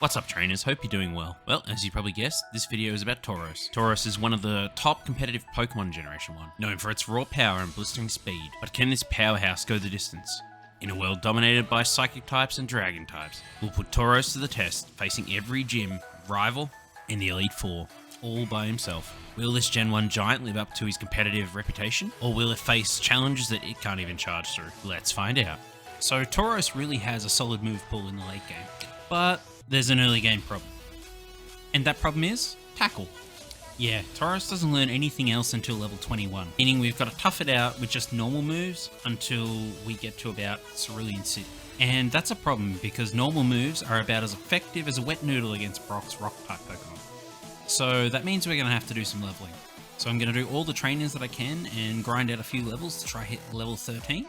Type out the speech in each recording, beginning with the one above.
What's up trainers, hope you're doing well. Well, as you probably guessed, this video is about Tauros. Tauros is one of the top competitive Pokemon in Generation 1, known for its raw power and blistering speed. But can this powerhouse go the distance? In a world dominated by Psychic types and Dragon types, we'll put Tauros to the test, facing every gym, rival, and the Elite Four, all by himself. Will this Gen 1 giant live up to his competitive reputation, or will it face challenges that it can't even charge through? Let's find out. So Tauros really has a solid move pool in the late game, but there's an early game problem. And that problem is tackle. Yeah, Tauros doesn't learn anything else until level 21, meaning we've got to tough it out with just normal moves until we get to about Cerulean City. And that's a problem because normal moves are about as effective as a wet noodle against Brock's rock type Pokemon. So that means we're going to have to do some leveling. So I'm going to do all the trainings that I can and grind out a few levels to try hit level 13.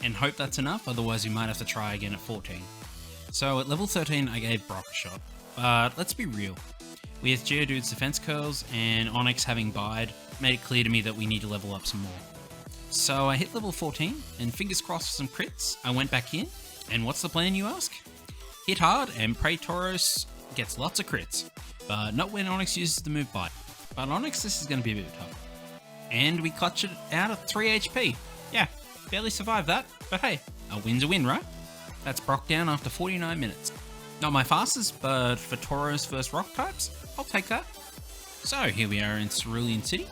And hope that's enough, otherwise we might have to try again at 14. So at level 13 I gave Brock a shot, but let's be real. With Geodude's defense curls and Onix having bide, made it clear to me that we need to level up some more. So I hit level 14, and fingers crossed for some crits, I went back in, and what's the plan you ask? Hit hard and pray Tauros gets lots of crits, but not when Onix uses the move bite. But Onix, this is going to be a bit tough. And we clutch it out at 3 HP. Yeah, barely survived that, but hey, a win's a win, right? That's Brock down after 49 minutes. Not my fastest, but for Tauros versus rock types, I'll take that. So here we are in Cerulean City.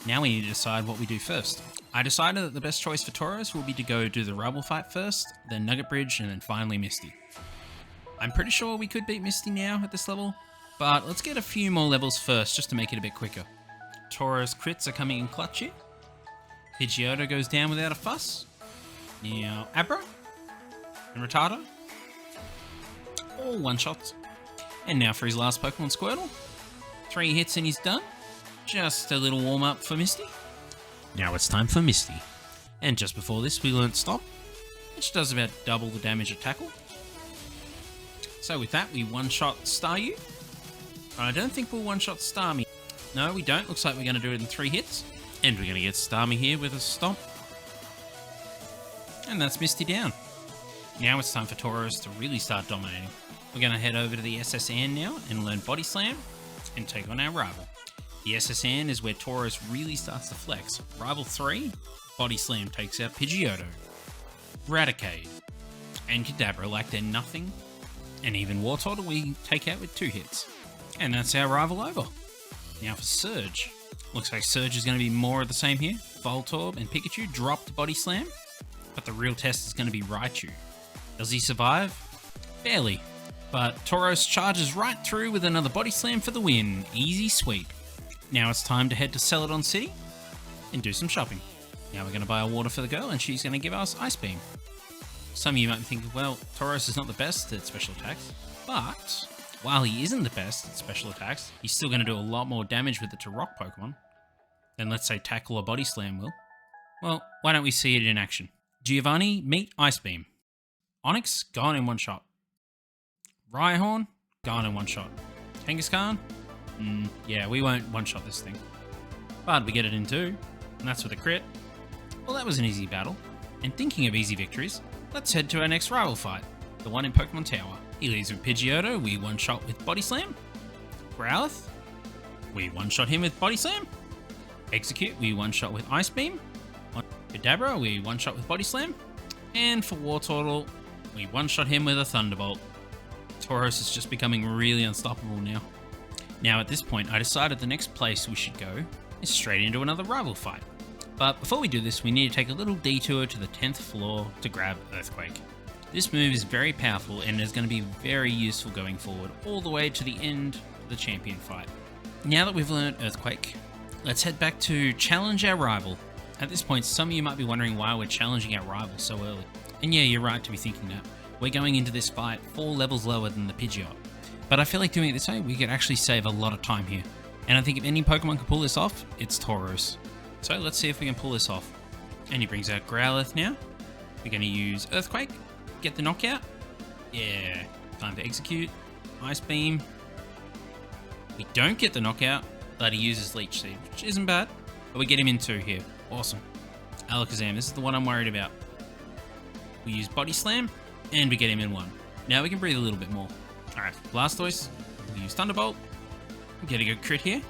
Now we need to decide what we do first. I decided that the best choice for Tauros will be to go do the rival fight first, then Nugget Bridge, and then finally Misty. I'm pretty sure we could beat Misty now at this level, but let's get a few more levels first just to make it a bit quicker. Tauros crits are coming in clutch here. Pidgeotto goes down without a fuss. Now Abra and Retardo, all one-shots. And now for his last Pokemon, Squirtle. 3 hits and he's done. Just a little warm-up for Misty. Now it's time for Misty. And just before this we learnt Stop, which does about double the damage of Tackle. So with that we one-shot Staryu. I don't think we'll one-shot Starmie. No, we don't. Looks like we're going to do it in 3 hits. And we're going to get Starmie here with a Stomp. And that's Misty down. Now it's time for Tauros to really start dominating. We're going to head over to the SSN now and learn Body Slam and take on our rival. The SSN is where Tauros really starts to flex. Rival 3, Body Slam takes out Pidgeotto, Raticate, and Kadabra like they're nothing. And even Wartortle we take out with 2 hits. And that's our rival over. Now for Surge. Looks like Surge is going to be more of the same here. Voltorb and Pikachu dropped Body Slam, but the real test is going to be Raichu. Does he survive? Barely. But Tauros charges right through with another Body Slam for the win. Easy sweep. Now it's time to head to Celadon City and do some shopping. Now we're going to buy a water for the girl and she's going to give us Ice Beam. Some of you might be thinking, well, Tauros is not the best at special attacks, but while he isn't the best at special attacks, he's still going to do a lot more damage with it to rock Pokemon than let's say Tackle or Body Slam will. Well, why don't we see it in action? Giovanni, meet Ice Beam. Onix, gone in one shot. Rhyhorn, gone in one shot. Kangaskhan? Yeah, we won't one-shot this thing. But we get it in 2, and that's with a crit. Well, that was an easy battle. And thinking of easy victories, let's head to our next rival fight, the one in Pokemon Tower. He leads with Pidgeotto, we one-shot with Body Slam. Growlithe, we one-shot him with Body Slam. Execute, we one-shot with Ice Beam. Kadabra, we one-shot with Body Slam. And for Wartortle, we one-shot him with a Thunderbolt. Tauros is just becoming really unstoppable now. Now at this point, I decided the next place we should go is straight into another rival fight. But before we do this, we need to take a little detour to the 10th floor to grab Earthquake. This move is very powerful and is going to be very useful going forward, all the way to the end of the champion fight. Now that we've learned Earthquake, let's head back to challenge our rival. At this point, some of you might be wondering why we're challenging our rival so early. And yeah, you're right to be thinking that. We're going into this fight 4 levels lower than the Pidgeot. But I feel like doing it this way, we could actually save a lot of time here. And I think if any Pokemon can pull this off, it's Tauros. So let's see if we can pull this off. And he brings out Growlithe now. We're going to use Earthquake, get the knockout. Yeah, time to execute. Ice Beam. We don't get the knockout, but he uses Leech Seed, which isn't bad. But we get him in 2 here. Awesome. Alakazam, this is the one I'm worried about. We use Body Slam, and we get him in 1. Now we can breathe a little bit more. Alright, Alright, Blastoise. We'll use Thunderbolt. Get a good crit here.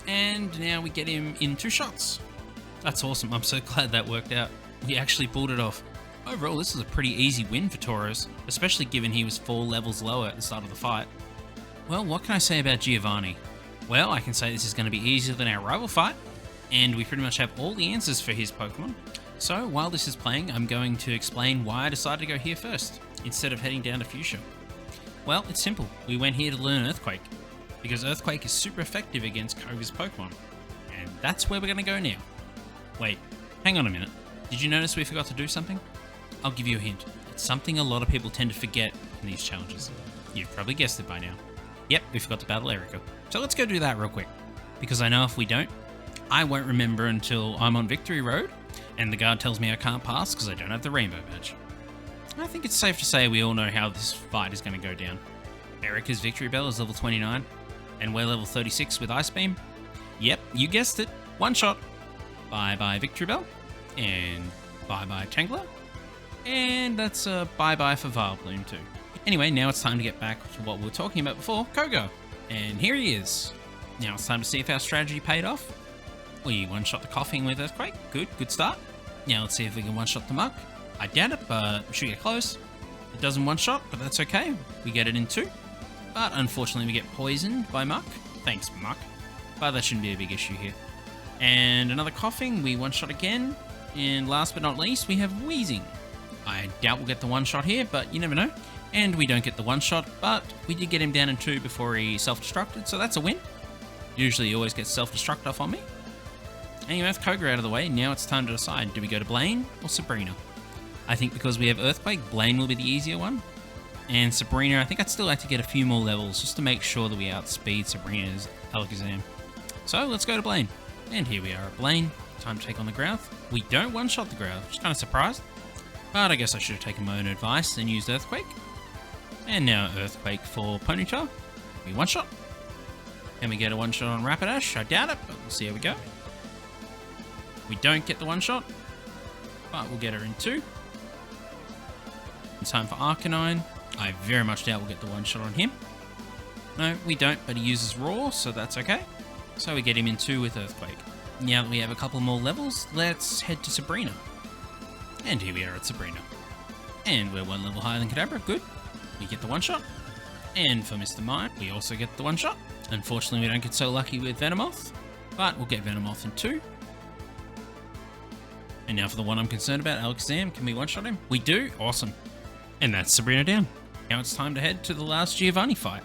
And now we get him in 2 shots. That's awesome. I'm so glad that worked out. We actually pulled it off. Overall, this is a pretty easy win for Tauros, especially given he was 4 levels lower at the start of the fight. Well, what can I say about Giovanni? Well, I can say this is going to be easier than our rival fight, and we pretty much have all the answers for his Pokemon. So, while this is playing, I'm going to explain why I decided to go here first, instead of heading down to Fuchsia. Well, it's simple. We went here to learn Earthquake, because Earthquake is super effective against Koga's Pokemon, and that's where we're going to go now. Wait, hang on a minute. Did you notice we forgot to do something? I'll give you a hint. It's something a lot of people tend to forget in these challenges. You've probably guessed it by now. Yep, we forgot to battle Erika. So let's go do that real quick, because I know if we don't, I won't remember until I'm on Victory Road, and the guard tells me I can't pass because I don't have the Rainbow Badge. I think it's safe to say we all know how this fight is going to go down. Erika's Victory Bell is level 29, and we're level 36 with Ice Beam. Yep, you guessed it. One shot. Bye-bye Victory Bell, and bye-bye Tangler, and that's a bye-bye for Vileplume too. Anyway, now it's time to get back to what we were talking about before, Koga. And here he is. Now it's time to see if our strategy paid off. We one-shot the Coughing with Earthquake. Good start. Now let's see if we can one-shot the Muck. I doubt it, but we should get close. It doesn't one-shot, but that's okay. We get it in 2. But unfortunately we get poisoned by Muck. Thanks, Muck. But that shouldn't be a big issue here. And another Coughing, we one-shot again. And last but not least, we have Wheezing. I doubt we'll get the one-shot here, but you never know. And we don't get the one-shot, but we did get him down in 2 before he self-destructed, so that's a win. Usually he always gets self-destruct off on me. Anyway, with Koga out of the way, now it's time to decide, do we go to Blaine or Sabrina? I think because we have Earthquake, Blaine will be the easier one. And Sabrina, I think I'd still like to get a few more levels, just to make sure that we outspeed Sabrina's Alakazam. So let's go to Blaine. And here we are at Blaine. Time to take on the Growth. We don't one-shot the Growth, just kind of surprised. But I guess I should have taken my own advice and used Earthquake. And now Earthquake for Ponyta. We one-shot. Can we get a one-shot on Rapidash? I doubt it, but we'll see how we go. We don't get the one-shot, but we'll get her in 2. It's time for Arcanine. I very much doubt we'll get the one-shot on him. No, we don't, but he uses Roar, so that's okay. So we get him in 2 with Earthquake. Now that we have a couple more levels, let's head to Sabrina. And here we are at Sabrina. And we're 1 level higher than Kadabra, good. We get the one-shot. And for Mr. Mime, we also get the one-shot. Unfortunately, we don't get so lucky with Venomoth, but we'll get Venomoth in 2. And now for the one I'm concerned about, Alakazam, can we one-shot him? We do, awesome. And that's Sabrina down. Now it's time to head to the last Giovanni fight.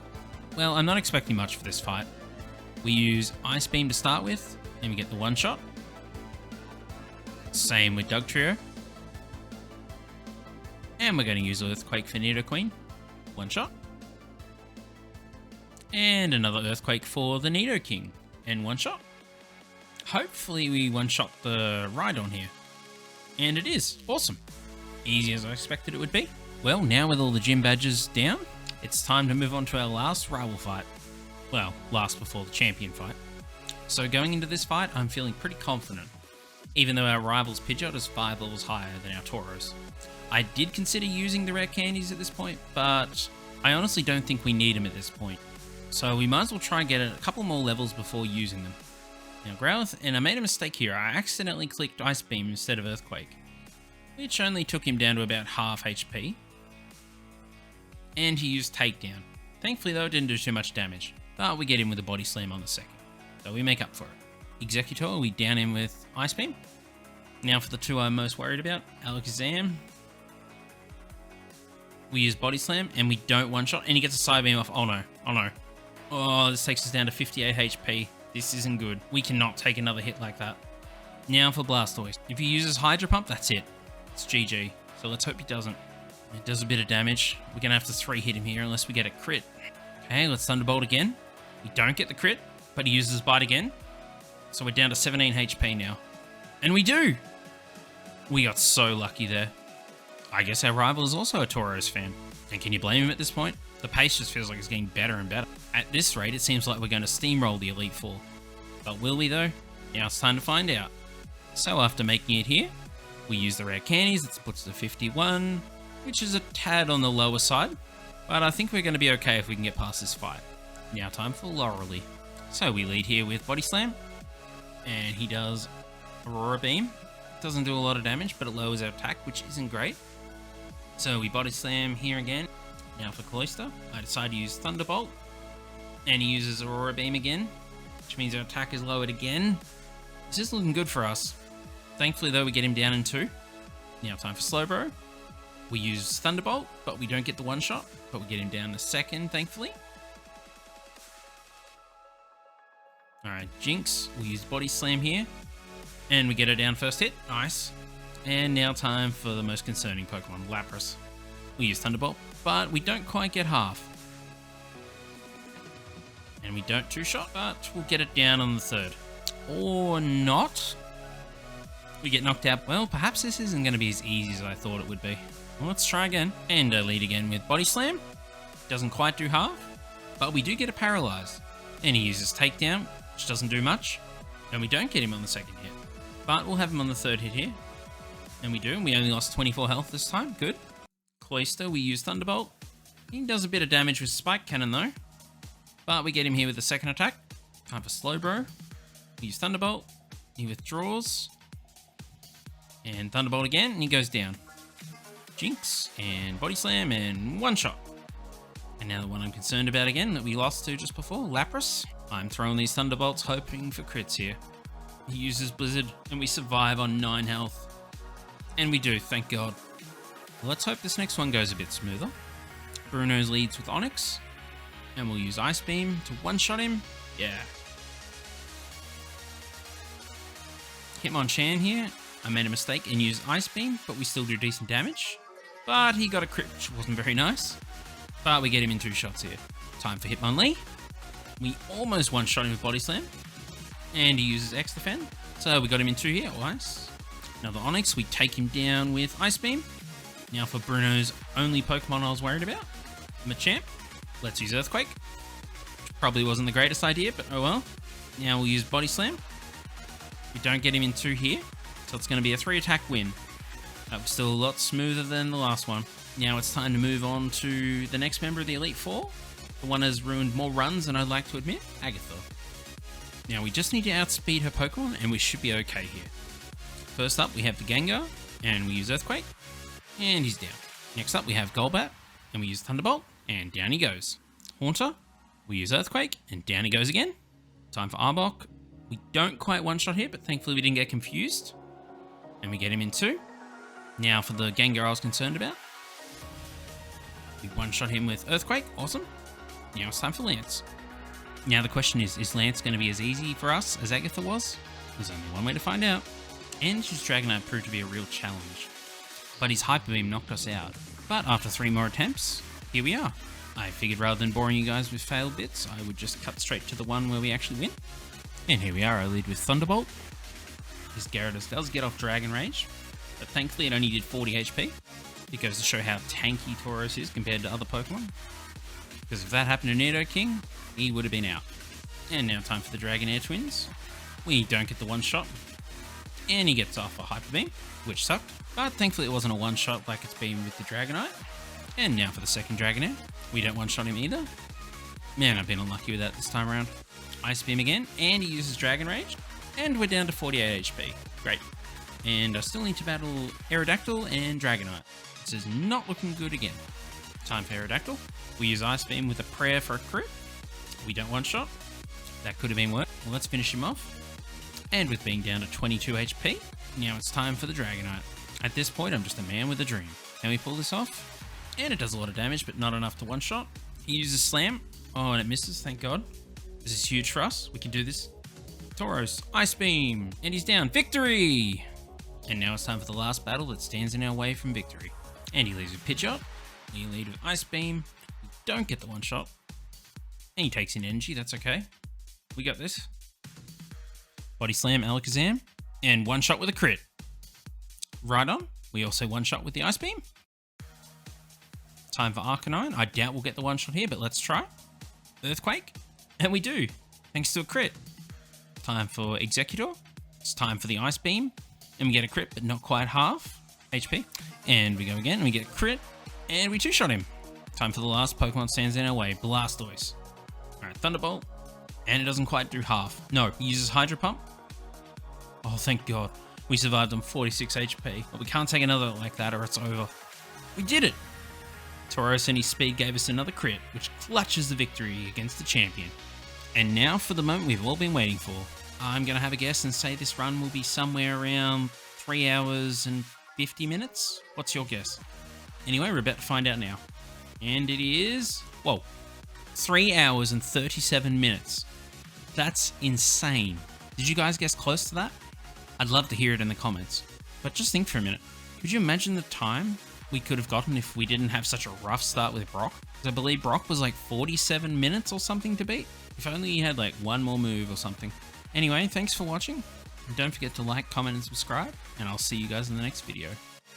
Well, I'm not expecting much for this fight. We use Ice Beam to start with, and we get the one-shot. Same with Dugtrio. And we're going to use Earthquake for Nidoqueen. One shot. And another Earthquake for the Nidoking. And one shot. Hopefully we one-shot the Rhydon here. And it is. Awesome. Easy as I expected it would be. Well, now with all the gym badges down, it's time to move on to our last rival fight. Well, last before the champion fight. So going into this fight, I'm feeling pretty confident. Even though our rival's Pidgeot is 5 levels higher than our Tauros. I did consider using the rare candies at this point, but I honestly don't think we need them at this point. So we might as well try and get a couple more levels before using them. Now Growlithe, and I made a mistake here, I accidentally clicked Ice Beam instead of Earthquake, which only took him down to about half HP. And he used Takedown. Thankfully though, it didn't do too much damage, but we get him with a Body Slam on the second. So we make up for it. Executor, we down him with Ice Beam. Now for the 2 I'm most worried about, Alakazam. We use Body Slam, and we don't one-shot, and he gets a Side Beam off. Oh no, oh no. Oh, this takes us down to 58 HP. This isn't good. We cannot take another hit like that. Now for Blastoise. If he uses Hydro Pump, that's it. It's GG. So let's hope he doesn't. It does a bit of damage. We're going to have to 3-hit him here unless we get a crit. Okay, let's Thunderbolt again. We don't get the crit, but he uses Bite again. So we're down to 17 HP now. And we do! We got so lucky there. I guess our rival is also a Tauros fan. And can you blame him at this point? The pace just feels like it's getting better and better. At this rate, it seems like we're going to steamroll the Elite Four. But will we though? Now it's time to find out. So after making it here, We use the rare candies, that puts it to 51, which is a tad on the lower side, but I think we're going to be okay if we can get past this fight. Now time for Lorelei. So we lead here with Body Slam, and he does Aurora Beam. Doesn't do a lot of damage, but it lowers our attack, which isn't great. So we Body Slam here again. Now for Cloister, I decide to use Thunderbolt, and he uses Aurora Beam again, which means our attack is lowered again. This is looking good for us. Thankfully though, we get him down in 2. Now time for Slowbro. We use Thunderbolt, but we don't get the one shot, but we get him down to 2nd, thankfully. Alright, Jinx, we use Body Slam here, and we get her down first hit, nice. And now time for the most concerning Pokemon, Lapras. We use Thunderbolt, but we don't quite get half. And we don't two-shot, but we'll get it down on the 3rd. Or not. We get knocked out. Well, perhaps this isn't going to be as easy as I thought it would be. Well, let's try again. And I lead again with Body Slam. Doesn't quite do half, but we do get a Paralyze. And he uses Takedown, which doesn't do much. And we don't get him on the 2nd hit. But we'll have him on the 3rd hit here. And we do, and we only lost 24 health this time. Good. Cloister, we use Thunderbolt. He does a bit of damage with Spike Cannon though. But we get him here with the 2nd attack. Time for Slowbro. We use Thunderbolt. He withdraws. And Thunderbolt again, and he goes down. Jinx, and Body Slam, and one shot. And now the one I'm concerned about again, that we lost to just before, Lapras. I'm throwing these Thunderbolts, hoping for crits here. He uses Blizzard, and we survive on 9 health. And we do, thank God. Well, let's hope this next one goes a bit smoother. Bruno's leads with Onyx. And we'll use Ice Beam to one-shot him. Yeah. Hitmonchan here. I made a mistake and used Ice Beam, but we still do decent damage. But he got a crit, which wasn't very nice. But we get him in 2 shots here. Time for Hitmonlee. We almost one-shot him with Body Slam. And he uses X Defend. So we got him in 2 here, nice. Another Onyx, we take him down with Ice Beam. Now for Bruno's only Pokemon I was worried about, Machamp. Let's use Earthquake. Which probably wasn't the greatest idea, but oh well. Now we'll use Body Slam. We don't get him in 2 here, so it's going to be a 3-attack win. That was still a lot smoother than the last one. Now it's time to move on to the next member of the Elite Four. The one has ruined more runs than I'd like to admit, Agatha. Now we just need to outspeed her Pokemon and we should be okay here. First up we have the Gengar, and we use Earthquake, and he's down. Next up we have Golbat, and we use Thunderbolt, and down he goes. Haunter, we use Earthquake, and down he goes again. Time for Arbok. We don't quite one-shot here, but thankfully we didn't get confused. And we get him in 2. Now for the Gengar I was concerned about. We one-shot him with Earthquake, awesome. Now it's time for Lance. Now the question is Lance going to be as easy for us as Agatha was? There's only one way to find out. And his Dragonite proved to be a real challenge. But his Hyper Beam knocked us out. But after 3 more attempts, here we are. I figured rather than boring you guys with failed bits, I would just cut straight to the one where we actually win. And here we are, I lead with Thunderbolt. This Gyarados does get off Dragon Rage, but thankfully it only did 40 HP. It goes to show how tanky Tauros is compared to other Pokemon. Because if that happened to Nidoking, he would have been out. And now time for the Dragonair Twins. We don't get the one-shot. And he gets off a Hyper Beam, which sucked. But thankfully it wasn't a one-shot like it's been with the Dragonite. And now for the second Dragonair. We don't one-shot him either. Man, I've been unlucky with that this time around. Ice Beam again, and he uses Dragon Rage. And we're down to 48 HP. Great. And I still need to battle Aerodactyl and Dragonite. This is not looking good again. Time for Aerodactyl. We use Ice Beam with a prayer for a crit. We don't one-shot. That could have been worse. Well, let's finish him off. And with being down to 22 HP, now it's time for the Dragonite. At this point, I'm just a man with a dream. Can we pull this off? And it does a lot of damage, but not enough to one-shot. He uses Slam. Oh, and it misses, thank God. This is huge for us. We can do this. Tauros, Ice Beam, and he's down. Victory! And now it's time for the last battle that stands in our way from victory. And he leads with Pidgeot. We lead with Ice Beam. We don't get the one-shot. And he takes in energy, that's okay. We got this. Body Slam, Alakazam, and one-shot with a crit. Right on. We also one-shot with the Ice Beam. Time for Arcanine. I doubt we'll get the one-shot here, but let's try. Earthquake. And we do, thanks to a crit. Time for Executor. It's time for the Ice Beam. and we get a crit, but not quite half HP. And we go again, and we get a crit, and we two-shot him. Time for the last Pokemon stands in our way, Blastoise. Alright, Thunderbolt, and it doesn't quite do half. No, he uses Hydro Pump. Oh, thank God. We survived on 46 HP, but we can't take another like that or it's over. We did it! Tauros and his speed gave us another crit, which clutches the victory against the champion. And now for the moment we've all been waiting for. I'm going to have a guess and say this run will be somewhere around 3 hours and 50 minutes? What's your guess? Anyway, we're about to find out now. And it is... whoa. 3 hours and 37 minutes. That's insane. Did you guys guess close to that? I'd love to hear it in the comments. But just think for a minute. Could you imagine the time we could have gotten if we didn't have such a rough start with Brock? Because I believe Brock was like 47 minutes or something to beat. If only he had like one more move or something. Anyway, thanks for watching. And don't forget to like, comment, and subscribe. And I'll see you guys in the next video.